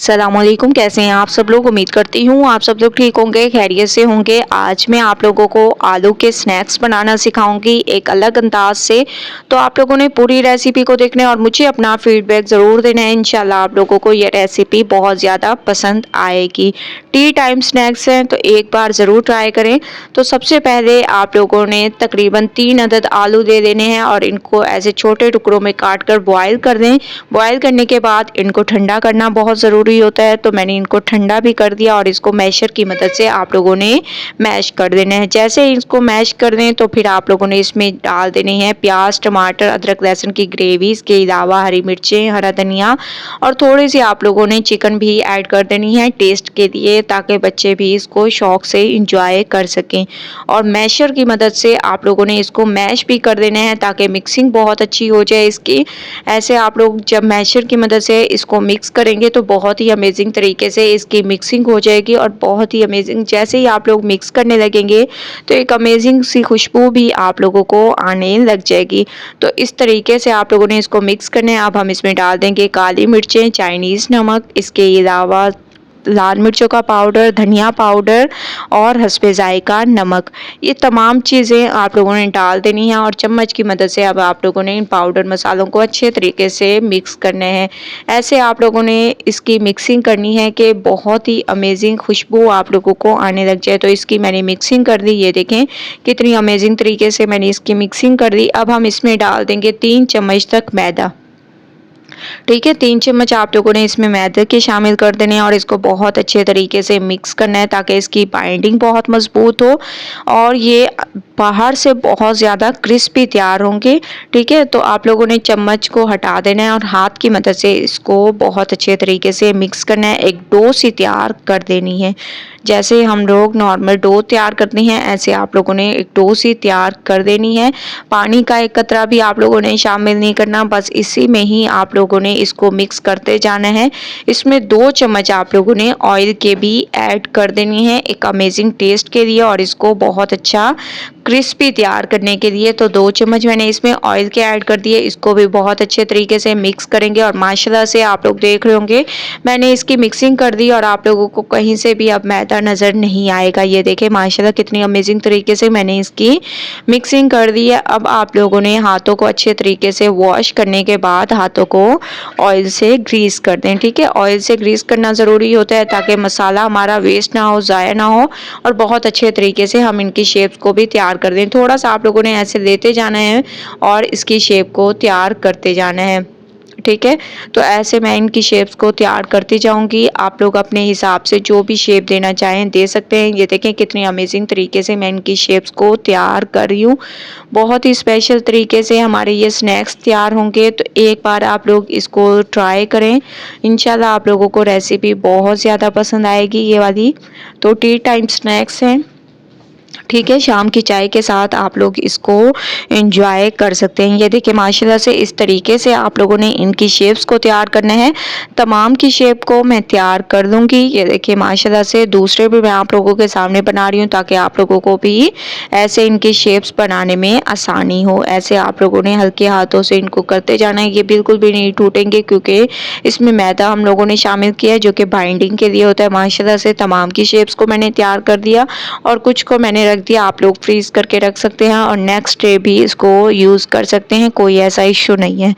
सलामुअलैकुम, कैसे हैं आप सब लोग। उम्मीद करती हूँ आप सब लोग ठीक होंगे, खैरियत से होंगे। आज मैं आप लोगों को आलू के स्नैक्स बनाना सिखाऊंगी एक अलग अंदाज से। तो आप लोगों ने पूरी रेसिपी को देखना है और मुझे अपना फीडबैक ज़रूर देना है। इंशाल्लाह आप लोगों को ये रेसिपी बहुत ज़्यादा पसंद आएगी। टी टाइम स्नैक्स हैं तो एक बार ज़रूर ट्राई करें। तो सबसे पहले आप लोगों ने तकरीबन 3 अदद आलू ले लेने हैं और इनको ऐसे छोटे टुकड़ों में काट कर बॉयल कर दें। बॉयल करने के बाद इनको ठंडा करना बहुत ज़रूरी होता है, तो मैंने इनको ठंडा भी कर दिया और इसको मैशर की मदद से आप लोगों ने मैश कर देना है। जैसे ही इसको मैश कर दें तो फिर आप लोगों ने इसमें डाल देने हैं प्याज, टमाटर, अदरक, लहसुन की ग्रेवी, इसके अलावा हरी मिर्चें, हरा धनिया और थोड़ी सी आप लोगों ने चिकन भी ऐड कर देनी है टेस्ट के लिए, ताकि बच्चे भी इसको शौक से इंजॉय कर सकें। और मैशर की मदद से आप लोगों ने इसको मैश भी कर देना है ताकि मिक्सिंग बहुत अच्छी हो जाए इसकी। ऐसे आप लोग जब मैशर की मदद से इसको मिक्स करेंगे तो बहुत ही अमेजिंग तरीके से इसकी मिक्सिंग हो जाएगी और बहुत ही अमेजिंग, जैसे ही आप लोग मिक्स करने लगेंगे तो एक अमेजिंग सी खुशबू भी आप लोगों को आने लग जाएगी। तो इस तरीके से आप लोगों ने इसको मिक्स करना है। अब हम इसमें डाल देंगे काली मिर्चें, चाइनीज़ नमक, इसके अलावा लाल मिर्चों का पाउडर, धनिया पाउडर और हस्बे जायका नमक। ये तमाम चीज़ें आप लोगों ने डाल देनी है और चम्मच की मदद से अब आप लोगों ने इन पाउडर मसालों को अच्छे तरीके से मिक्स करने हैं। ऐसे आप लोगों ने इसकी मिक्सिंग करनी है कि बहुत ही अमेजिंग खुशबू आप लोगों को आने लग जाए। तो इसकी मैंने मिक्सिंग कर दी, ये देखें कितनी अमेजिंग तरीके से मैंने इसकी मिक्सिंग कर दी। अब हम इसमें डाल देंगे 3 चम्मच तक मैदा। ठीक है, 3 चम्मच आप लोगों ने इसमें मैदे के शामिल कर देने हैं और इसको बहुत अच्छे तरीके से मिक्स करना है ताकि इसकी बाइंडिंग बहुत मजबूत हो और ये बाहर से बहुत ज़्यादा क्रिस्पी तैयार होंगे। ठीक है, तो आप लोगों ने चम्मच को हटा देना है और हाथ की मदद से इसको बहुत अच्छे तरीके से मिक्स करना है, एक डो सी तैयार कर देनी है। जैसे हम लोग नॉर्मल डो तैयार करते हैं ऐसे आप लोगों ने एक डो सी तैयार कर देनी है। पानी का एक कतरा भी आप लोगों ने शामिल नहीं करना, बस इसी में ही आप लोगों ने इसको मिक्स करते जाना है। इसमें 2 चम्मच आप लोगों ने ऑयल के भी ऐड कर देनी है एक अमेजिंग टेस्ट के लिए और इसको बहुत अच्छा क्रिस्पी तैयार करने के लिए। तो 2 चम्मच मैंने इसमें ऑयल के ऐड कर दिए, इसको भी बहुत अच्छे तरीके से मिक्स करेंगे और माशाल्लाह से आप लोग देख रहे होंगे मैंने इसकी मिक्सिंग कर दी और आप लोगों को कहीं से भी अब मैदा नज़र नहीं आएगा। ये देखें माशाल्लाह कितनी अमेजिंग तरीके से मैंने इसकी मिक्सिंग कर दी है। अब आप लोगों ने हाथों को अच्छे तरीके से वॉश करने के बाद हाथों को ऑयल से ग्रीस कर दें। ठीक है, ऑयल से ग्रीस करना ज़रूरी होता है ताकि मसाला हमारा वेस्ट ना हो, ज़ाया ना हो और बहुत अच्छे तरीके से हम इनकी शेप्स को भी तैयार कर दें। थोड़ा सा आप लोगों ने ऐसे लेते जाना है और इसकी शेप को तैयार करते जाना है। ठीक है, तो ऐसे मैं इनकी शेप्स को तैयार करती जाऊंगी। आप लोग अपने हिसाब से जो भी शेप देना चाहें दे सकते हैं। ये देखें कितनी अमेजिंग तरीके से मैं इनकी शेप्स को तैयार कर रही हूँ। बहुत ही स्पेशल तरीके से हमारे ये स्नैक्स तैयार होंगे, तो एक बार आप लोग इसको ट्राई करें। इंशाल्लाह आप लोगों को रेसिपी बहुत ज़्यादा पसंद आएगी ये वाली। तो टी टाइम स्नैक्स हैं, ठीक है, शाम की चाय के साथ आप लोग इसको एंजॉय कर सकते हैं। ये देखिए माशाल्लाह से इस तरीके से आप लोगों ने इनकी शेप्स को तैयार करना है। तमाम की शेप को मैं तैयार कर लूँगी। ये देखिए माशाल्लाह से दूसरे भी मैं आप लोगों के सामने बना रही हूँ ताकि आप लोगों को भी ऐसे इनकी शेप्स बनाने में आसानी हो। ऐसे आप लोगों ने हल्के हाथों से इनको करते जाना है, ये बिल्कुल भी नहीं टूटेंगे क्योंकि इसमें मैदा हम लोगों ने शामिल किया है जो कि बाइंडिंग के लिए होता है। माशाल्लाह से तमाम की शेप्स को मैंने तैयार कर दिया और कुछ को मैंने रख दिया। आप लोग फ्रीज करके रख सकते हैं और नेक्स्ट डे भी इसको यूज़ कर सकते हैं, कोई ऐसा इशू नहीं है।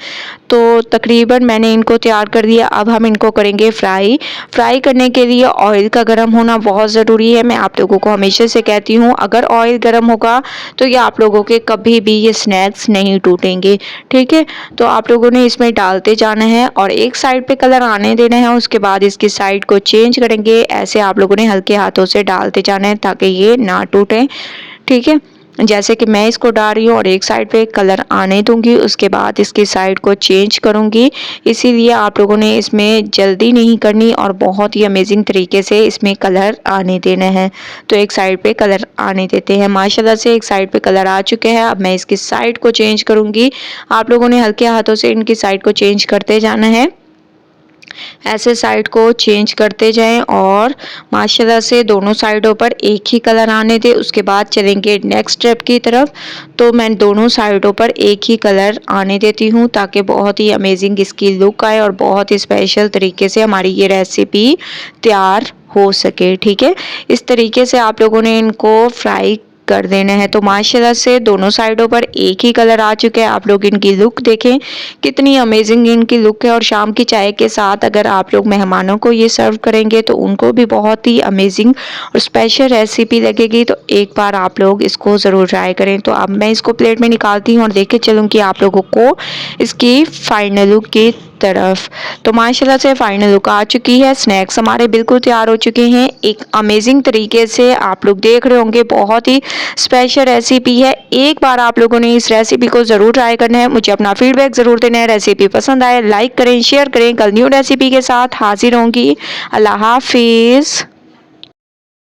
तो तकरीबन मैंने इनको तैयार कर दिया। अब हम इनको करेंगे फ्राई। फ्राई करने के लिए ऑयल का गर्म होना बहुत ज़रूरी है। मैं आप लोगों को हमेशा से कहती हूँ अगर ऑयल गर्म होगा तो ये आप लोगों के कभी भी ये स्नैक्स नहीं टूटेंगे। ठीक है, तो आप लोगों ने इसमें डालते जाना है और एक साइड पे कलर आने देना है, उसके बाद इसकी साइड को चेंज करेंगे। ऐसे आप लोगों ने हल्के हाथों से डालते जाना है ताकि ये ना टूटे। ठीक है, जैसे कि मैं इसको डाल रही हूँ और एक साइड पे कलर आने दूंगी, उसके बाद इसकी साइड को चेंज करूँगी। इसीलिए आप लोगों ने इसमें जल्दी नहीं करनी और बहुत ही अमेजिंग तरीके से इसमें कलर आने देना है। तो एक साइड पे कलर आने देते हैं। माशाल्लाह से एक साइड पे कलर आ चुके हैं। अब मैं इसकी साइड को चेंज करूँगी। आप लोगों ने हल्के हाथों से इनकी साइड को चेंज करते जाना है। ऐसे साइड को चेंज करते जाएं और माशाल्लाह से दोनों साइडों पर एक ही कलर आने दें। उसके बाद चलेंगे नेक्स्ट स्टेप की तरफ। तो मैं दोनों साइडों पर एक ही कलर आने देती हूँ ताकि बहुत ही अमेजिंग इसकी लुक आए और बहुत ही स्पेशल तरीके से हमारी ये रेसिपी तैयार हो सके। ठीक है, इस तरीके से आप लोगों ने इनको फ्राई कर देना है। तो माशाल्लाह से दोनों साइडों पर एक ही कलर आ चुके हैं। आप लोग इनकी लुक देखें कितनी अमेजिंग इनकी लुक है और शाम की चाय के साथ अगर आप लोग मेहमानों को ये सर्व करेंगे तो उनको भी बहुत ही अमेजिंग और स्पेशल रेसिपी लगेगी। तो एक बार आप लोग इसको ज़रूर ट्राई करें। तो अब मैं इसको प्लेट में निकालती हूँ और देखे चलूँगी आप लोगों को इसकी फाइनल लुक की तरफ। तो माशाल्लाह से फाइनल लुक आ चुकी है। स्नैक्स हमारे बिल्कुल तैयार हो चुके हैं। एक अमेजिंग तरीके से आप लोग देख रहे होंगे, बहुत ही स्पेशल रेसिपी है। एक बार आप लोगों ने इस रेसिपी को ज़रूर ट्राई करना है। मुझे अपना फीडबैक ज़रूर देना है। रेसिपी पसंद आए लाइक करें, शेयर करें। कल न्यू रेसिपी के साथ हाजिर होंगी। अल्लाह हाफिज़।